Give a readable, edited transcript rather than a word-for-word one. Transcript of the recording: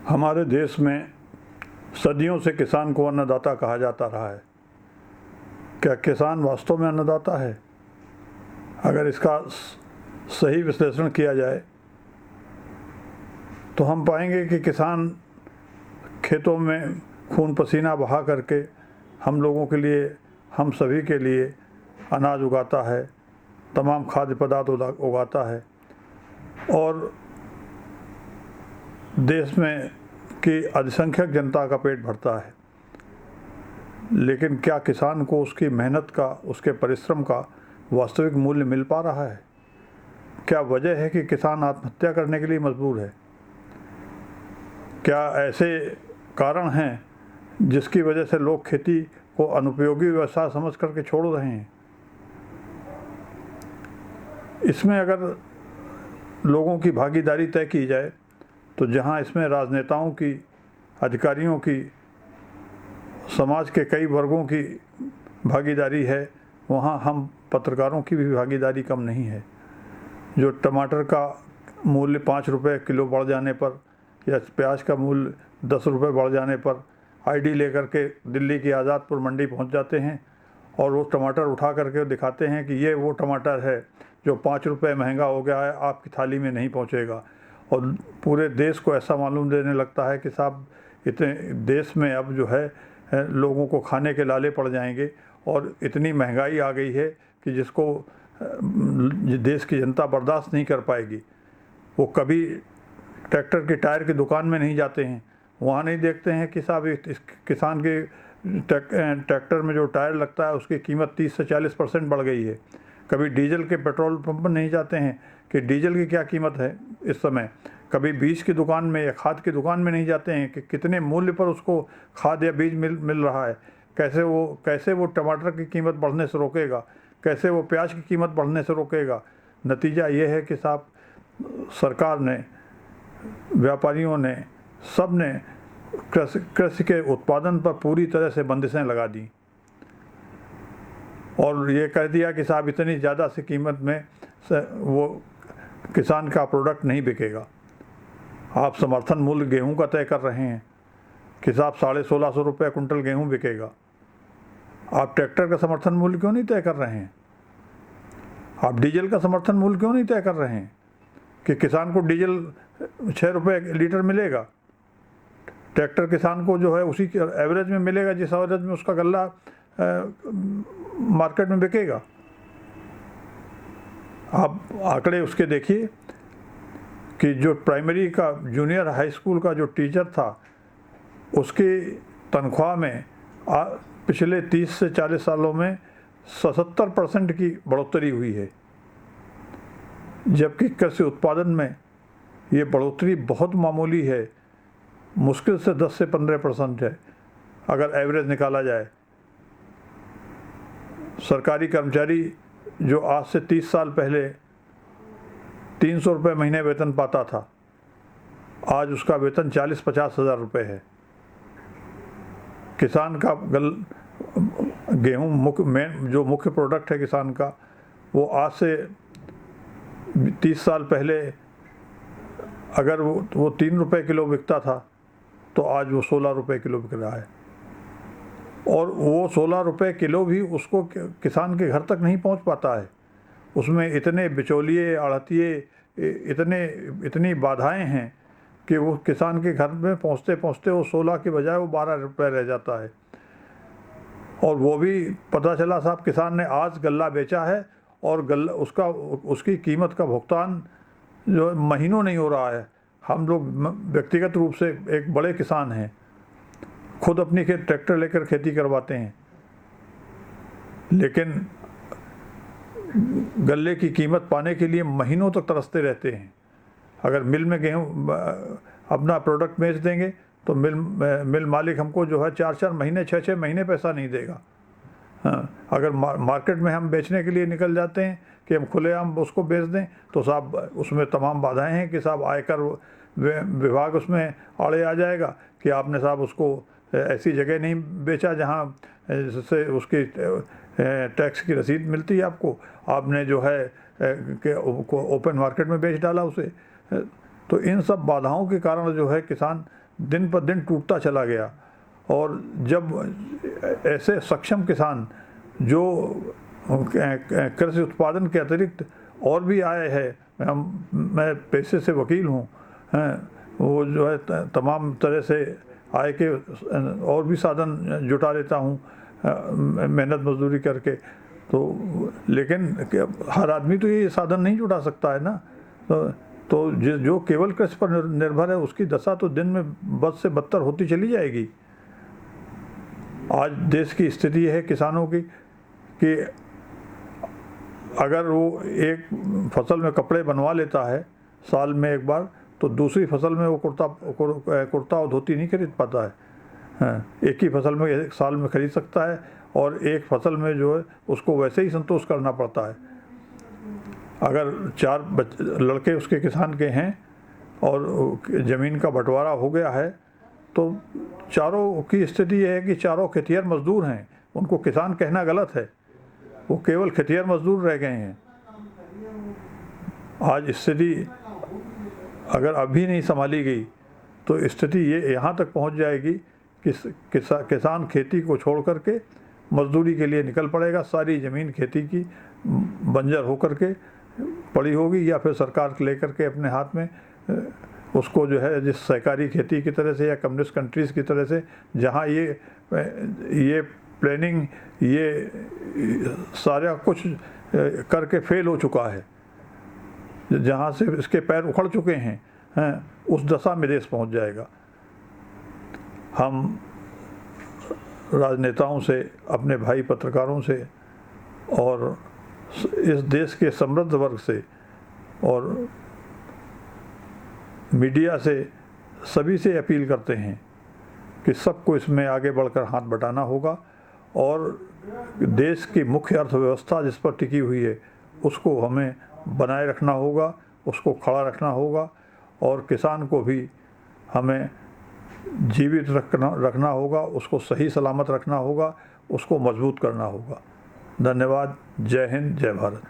हमारे देश में सदियों से किसान को अन्नदाता कहा जाता रहा है। क्या किसान वास्तव में अन्नदाता है? अगर इसका सही विश्लेषण किया जाए तो हम पाएंगे कि किसान खेतों में खून पसीना बहा करके हम लोगों के लिए, हम सभी के लिए अनाज उगाता है, तमाम खाद्य पदार्थ उगाता है और देश में की अधिसंख्यक जनता का पेट भरता है। लेकिन क्या किसान को उसकी मेहनत का, उसके परिश्रम का वास्तविक मूल्य मिल पा रहा है? क्या वजह है कि किसान आत्महत्या करने के लिए मजबूर है? क्या ऐसे कारण हैं जिसकी वजह से लोग खेती को अनुपयोगी व्यवसाय समझ करके छोड़ रहे हैं? इसमें अगर लोगों की भागीदारी तय की जाए तो जहां इसमें राजनेताओं की, अधिकारियों की, समाज के कई वर्गों की भागीदारी है, वहां हम पत्रकारों की भी भागीदारी कम नहीं है। जो टमाटर का मूल्य 5 रुपये किलो बढ़ जाने पर या प्याज का मूल्य 10 रुपये बढ़ जाने पर आईडी लेकर के दिल्ली की आज़ादपुर मंडी पहुंच जाते हैं और वो टमाटर उठा करके दिखाते हैं कि ये वो टमाटर है जो 5 रुपये महंगा हो गया है, आपकी थाली में नहीं पहुंचेगा। और पूरे देश को ऐसा मालूम देने लगता है कि साहब इतने देश में अब जो है लोगों को खाने के लाले पड़ जाएंगे और इतनी महंगाई आ गई है कि जिसको देश की जनता बर्दाश्त नहीं कर पाएगी। वो कभी ट्रैक्टर के टायर की दुकान में नहीं जाते हैं, वहाँ नहीं देखते हैं कि साहब इस किसान के ट्रैक्टर में जो टायर लगता है उसकी कीमत 30 से 40% बढ़ गई है। कभी डीजल के पेट्रोल पंप पर नहीं जाते हैं कि डीजल की क्या कीमत है इस समय। कभी बीज की दुकान में या खाद की दुकान में नहीं जाते हैं कि कितने मूल्य पर उसको खाद या बीज मिल रहा है। कैसे वो टमाटर की कीमत बढ़ने से रोकेगा, कैसे वो प्याज की कीमत बढ़ने से रोकेगा। नतीजा ये है कि साहब सरकार ने, व्यापारियों ने, सब ने कृषि के उत्पादन पर पूरी तरह से बंदिशें लगा दी और ये कह दिया कि साहब इतनी ज़्यादा सी कीमत में वो किसान का प्रोडक्ट नहीं बिकेगा। आप समर्थन मूल्य गेहूं का तय कर रहे हैं कि साहब 1650 रुपये कुंटल गेहूं बिकेगा। आप ट्रैक्टर का समर्थन मूल्य क्यों नहीं तय कर रहे हैं? आप डीजल का समर्थन मूल्य क्यों नहीं तय कर रहे हैं कि किसान को डीजल 6 रुपये लीटर मिलेगा, ट्रैक्टर किसान को जो है उसी एवरेज में मिलेगा जिस एवरेज में उसका गल्ला मार्केट में बिकेगा। आप आंकड़े उसके देखिए कि जो प्राइमरी का, जूनियर हाई स्कूल का जो टीचर था उसकी तनख्वाह में पिछले 30 से 40 सालों में 77% की बढ़ोतरी हुई है, जबकि कृषि उत्पादन में ये बढ़ोतरी बहुत मामूली है, मुश्किल से 10 से 15% है अगर एवरेज निकाला जाए। सरकारी कर्मचारी जो आज से 30 साल पहले 300 रुपये महीने वेतन पाता था, आज उसका वेतन 40-50 हज़ार रुपये है। किसान का गेहूँ जो मुख्य प्रोडक्ट है किसान का, वो आज से 30 साल पहले अगर वो 3 रुपये किलो बिकता था तो आज वो 16 रुपये किलो बिक रहा है। और वो 16 रुपये किलो भी उसको किसान के घर तक नहीं पहुंच पाता है। उसमें इतने बिचौलिए, आढ़तिए, इतनी बाधाएं हैं कि वो किसान के घर में पहुंचते पहुंचते वो 16 के बजाय वो 12 रुपये रह जाता है। और वो भी पता चला साहब किसान ने आज गल्ला बेचा है और उसकी कीमत का भुगतान जो महीनों नहीं हो रहा है। हम लोग व्यक्तिगत रूप से एक बड़े किसान हैं, खुद अपनी ट्रैक्टर लेकर खेती करवाते हैं, लेकिन गल्ले की कीमत पाने के लिए महीनों तक तरसते रहते हैं। अगर मिल में गेहूँ अपना प्रोडक्ट बेच देंगे तो मिल मालिक हमको जो है 4-4 महीने, 6-6 महीने पैसा नहीं देगा। हाँ, अगर मार्केट में हम बेचने के लिए निकल जाते हैं कि हम खुलेआम उसको बेच दें तो साहब उसमें तमाम बाधाएं हैं कि साहब आयकर विभाग उसमें आड़े आ जाएगा कि आपने साहब उसको ऐसी जगह नहीं बेचा जहाँ जिससे उसकी टैक्स की रसीद मिलती है आपको, आपने जो है कि ओपन मार्केट में बेच डाला उसे। तो इन सब बाधाओं के कारण जो है किसान दिन पर दिन टूटता चला गया। और जब ऐसे सक्षम किसान जो कृषि उत्पादन के अतिरिक्त और भी आय है, मैं पेशे से वकील हूँ, वो जो है तमाम तरह से आय के और भी साधन जुटा लेता हूँ मेहनत मजदूरी करके। तो लेकिन हर आदमी तो ये साधन नहीं जुटा सकता है ना। तो जो केवल कृषि पर निर्भर है उसकी दशा तो दिन में बद से बदतर होती चली जाएगी। आज देश की स्थिति है किसानों की कि अगर वो एक फसल में कपड़े बनवा लेता है साल में एक बार, तो दूसरी फसल में वो कुर्ता और धोती नहीं खरीद पाता है। एक ही फसल में एक साल में खरीद सकता है और एक फसल में जो है उसको वैसे ही संतोष करना पड़ता है। अगर 4 लड़के उसके किसान के हैं और ज़मीन का बंटवारा हो गया है, तो चारों की स्थिति यह है कि चारों खेतिहर मजदूर हैं। उनको किसान कहना गलत है, वो केवल खेतिहर मजदूर रह गए हैं। आज स्थिति अगर अभी नहीं संभाली गई तो स्थिति ये यहाँ तक पहुँच जाएगी कि किसान खेती को छोड़ करके मजदूरी के लिए निकल पड़ेगा। सारी ज़मीन खेती की बंजर होकर के पड़ी होगी, या फिर सरकार लेकर के अपने हाथ में उसको जो है जिस सहकारी खेती की तरह से या कम्युनिस्ट कंट्रीज़ की तरह से, जहाँ ये प्लानिंग ये सारा कुछ करके फेल हो चुका है, जहाँ से इसके पैर उखड़ चुके हैं, उस दशा में देश पहुँच जाएगा। हम राजनेताओं से, अपने भाई पत्रकारों से और इस देश के समृद्ध वर्ग से और मीडिया से, सभी से अपील करते हैं कि सबको इसमें आगे बढ़कर हाथ बटाना होगा और देश की मुख्य अर्थव्यवस्था जिस पर टिकी हुई है उसको हमें बनाए रखना होगा, उसको खड़ा रखना होगा और किसान को भी हमें जीवित रखना होगा, उसको सही सलामत रखना होगा, उसको मजबूत करना होगा। धन्यवाद। जय हिंद, जय भारत।